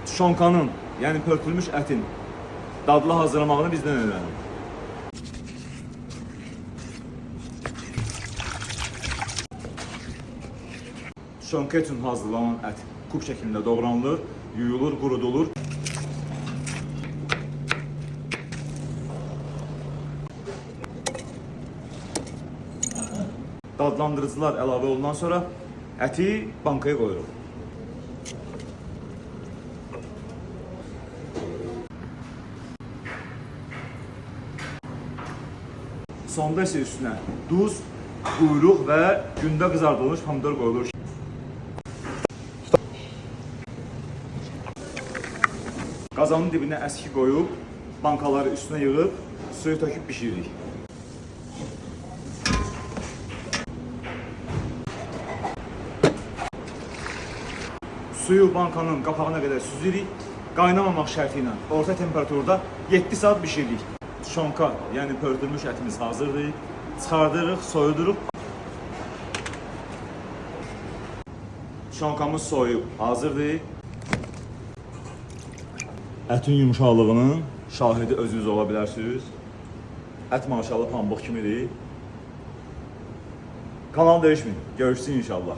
Şonkanın, yəni pörtülmüş ətin dadlı hazırlamağını bizdən öyrənin. Şonka üçün hazırlanan ət kub şəklində doğranılır, yuyulur, qurudulur. Dadlandırıcılar əlavə olunan sonra əti bankaya qoyuruq. Sonda isə üstünə duz, quyruq və gündə qızardılmış pomidor qoyulur. Qazanın dibinə əski qoyub, bankaları üstünə yığıb, suyu töküb bişiririk. Suyu bankanın qapağına qədər süzürük, qaynamamaq şərti ilə orta temperaturda 7 saat bişiririk. Şonka, yəni pörtülmüş ətimiz hazırdır. Çıxardırıq, soyuduruq. Şonkamız soyub hazırdır. Ətin yumuşaqlığının şahidi özünüz ola bilərsiniz. Ət maşallah pambıq kimidir. Kanal dəyişməyin. Görüşsün inşallah.